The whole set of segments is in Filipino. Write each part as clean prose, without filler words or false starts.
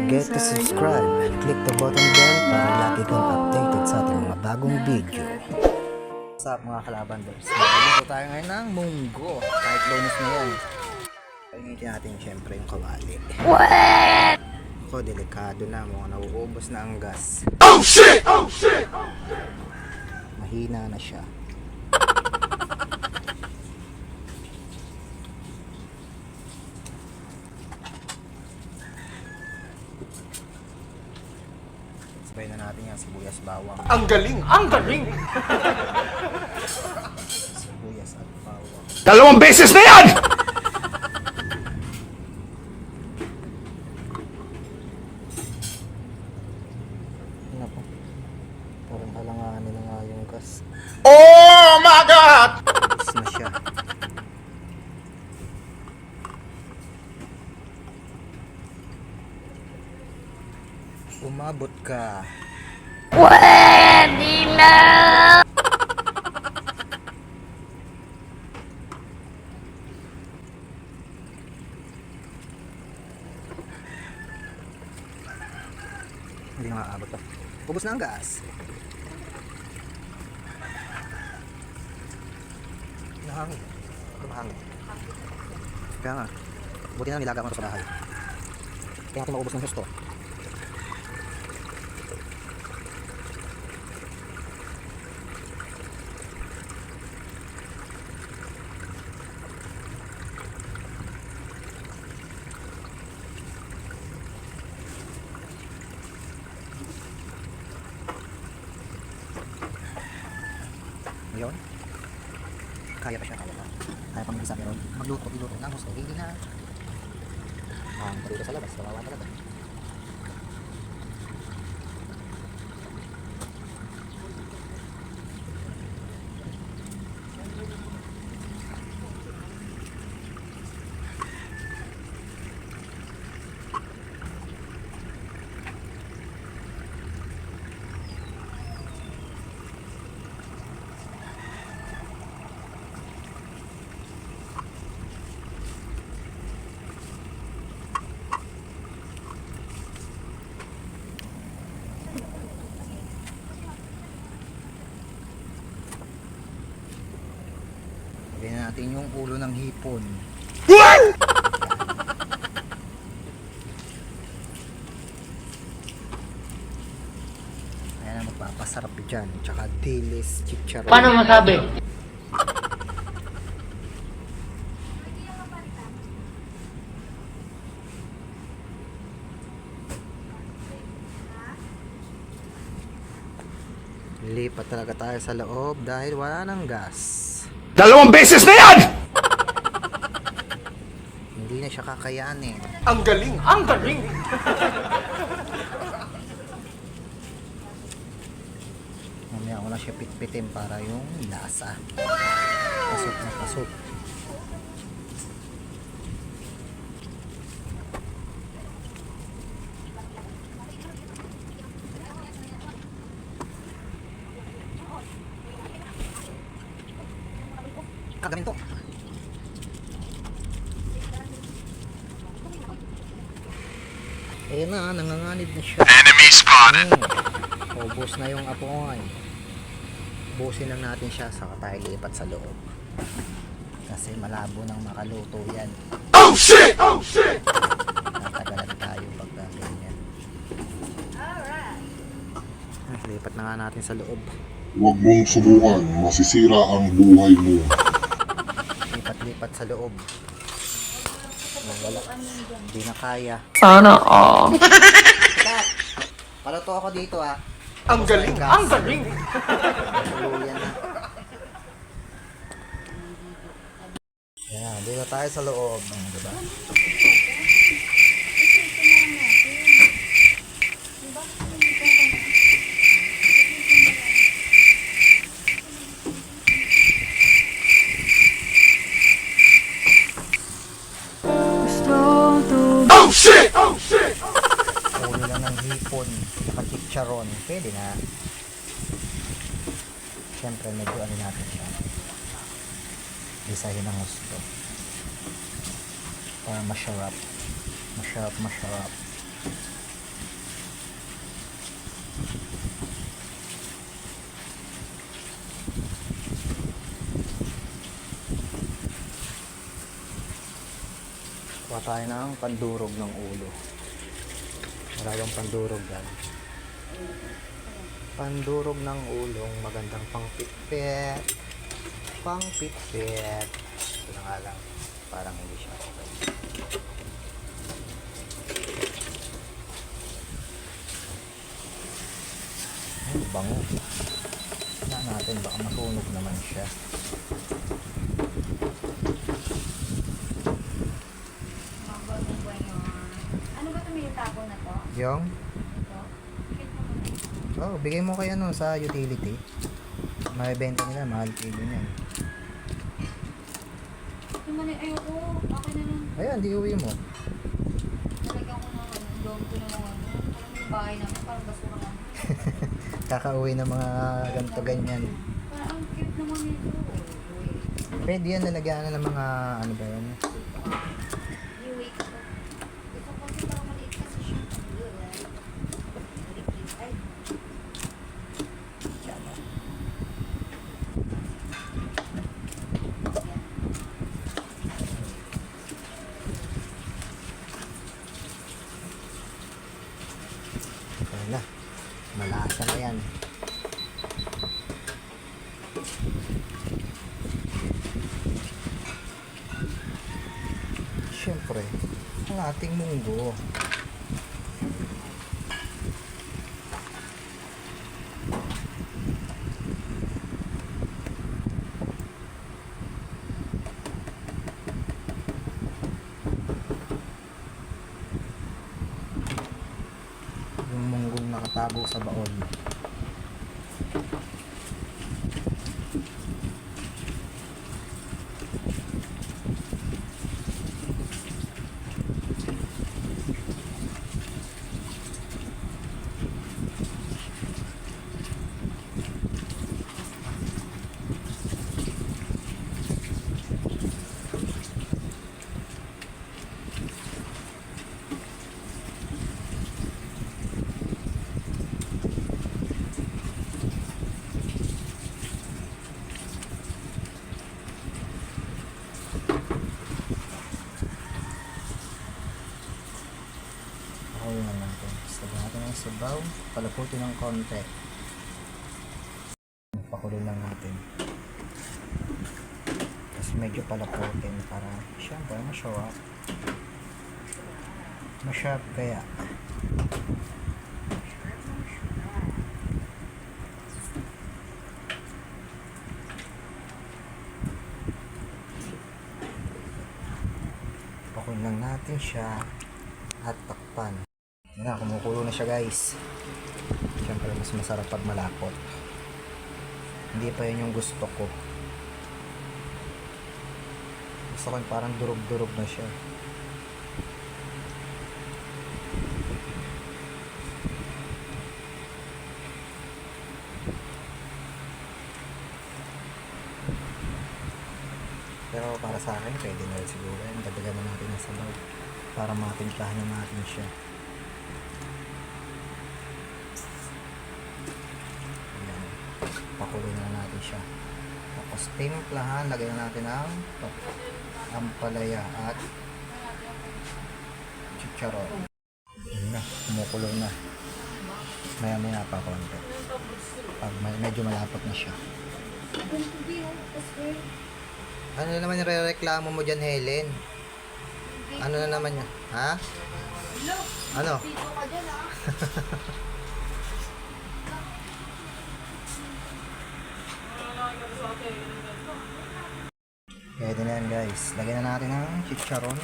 forget to subscribe. Click the button bell para lagi kang updated sa ating mga bagong video. What's up mga kalabanders? Magluluto tayo ngayon ng munggo. Kahit Lunes na yan. Paginitin natin syempre yung kawali. What? Ako, delikado na. Mukhang nauubos na ang gas. Oh shit! Oh shit! Mahina na siya. Sabay na natin yung sibuyas bawang. Ang galing! Ang galing! Sibuyas at bawang. 2 beses na yan! Ano po? Parang halanganin na nga yung gas. Oh my God! Tapos na siya. Umabot ka. Pwede na! Hindi na maaabot pa. Ubos na ang gas. Nahangin. Tumahangin. Kaya nga. Buti na nilaga ko sa bahay. Kaya natin maubos ng gusto. Ngayon, kaya pa siya, kaya pa. Kaya pa mag-isa pero magluto ng gusto. Hindi na. Dito sa labas, kawawa talaga. Lagyan na natin yung ulo ng hipon. Ayan na, magpapasarap dyan. Tsaka dilis, chicharon. Paano masabi? Lipat talaga tayo sa loob dahil wala nang gas. 2 beses na yan! Hindi na siya kakayanin. Ang galing! Ang galing! Mamaya ko na siya pitpitin para yung lasa. Pasok na pasok. Kagamin to. Ayun na, nanganganib na siya. Enemy spotted! Ubus na yung apoy. Ubusin lang natin siya saka tayo lipat sa loob. Kasi malabo nang makaluto yan. Oh shit! Oh shit! Natagalan tayo pagka ganyan. Lipat na nga natin sa loob. Huwag mong subukan, masisira ang buhay mo. Lipat-lipat sa loob. Wala. Hindi na kaya. Sana all. Paluto ako dito ah. Ang galing! Ang galing! Tuluyan na. Yan, dito tayo sa loob. Diba? Oh shit! Oh shit! Ulo lang ng hipon. Pachicharon. Pwede na. Siyempre medyo ano natin siya. Isahin ng gusto. Para masarap. Masarap. Kuha tayo ng pandurog ng ulo. Wala bang pandurog yan? Pandurog ng ulong magandang pangpitpit. Pangpitpit. Ito na nga lang. Parang hindi siya okay. Ay, bango. Tignan natin, baka masunog naman siya. Ano ba ito may tapo na to? Yung? Ito? Oh, bigay mo kay ano sa utility. May benta nila, mahal kilo niyan. Ito man ay ayoko. Akin na lang. Ayan, di uwi mo. Nalagyan ko ng ano. Dome ko ng ano. Parang yung bahay namin. Parang basura lang. Kakauwi ng mga ganito ganyan. Parang ang cute naman ito. Pwede yan, nalagyan na ng mga ano ba yan? You wait ko. Ito kasi parang maliit kasi siya. Ay. Yan. Okay na. Malasa na yan. Siyempre, ang ating munggo. Yung munggong nakatago sa baon. Pakulunan natin. Lagyan natin ng sabaw. Palaputin ng konti. Pakulo lang natin. Tapos medyo palaputin para syempre ma-sharp. Ma-sharp kaya. Pakulo lang natin siya at takpan. Yan na, kumukulo na siya guys. Siyempre mas masarap pag malapot. Hindi pa yun yung gusto ko. Gusto ko yung parang durog-durog na siya. Pero para sa akin, pwede na rin siguro. Dagdagan na natin ng sabaw para matimplahan na natin siya. Ayan. Pakuloy na natin siya. Tapos timplahan, lagyan na natin ang ampalaya at chicharon. Ayan na, kumukulo na. Maya-maya pa konti. Pag medyo malapot na siya. Ano na naman yung re-reklamo mo dyan, Helen? Ano na naman yan? Ha? Ano? Dito ka dyan ah. Pwede na yan guys. Lagyan na natin ang chicharon.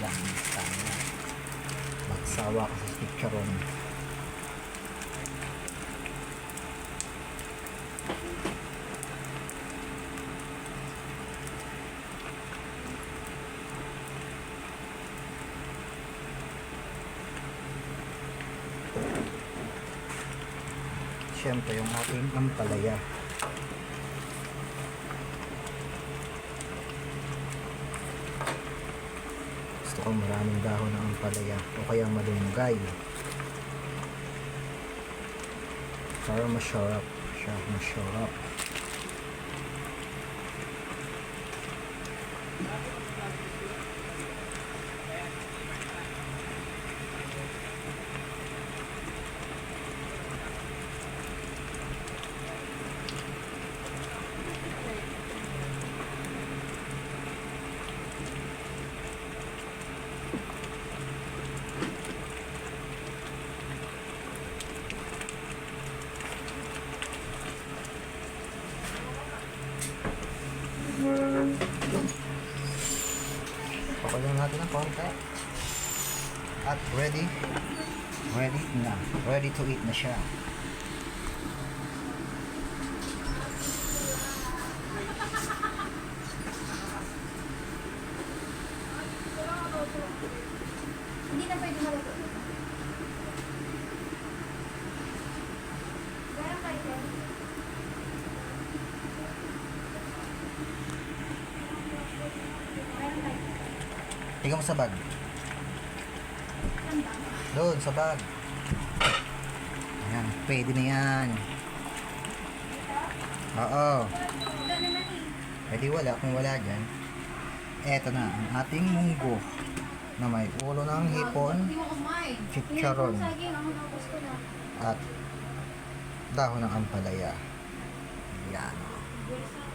Yan. Tama. Magsawa ka sa chicharon. Siyempre yung ating ampalaya. Gusto ko maraming dahon ng ampalaya o kaya malunggay para masarap siya, masarap. natin ng konti. At ready na. Ready to eat na siya. Hindi na pwede maluto. Meron kayo dyan? Meron kayo? Tingnan mo sa bag. Saan ba? Doon, sa bag. Ayan, pwede na yan. Oo. Wala naman eh. Pwede wala kung wala dyan. Eto na, ang ating munggo na may ulo ng hipon, Hindi mo kumain. chicharon, Hindi mo saging, ako tapos ko na. at dahon ng ampalaya. Yan. Bilis na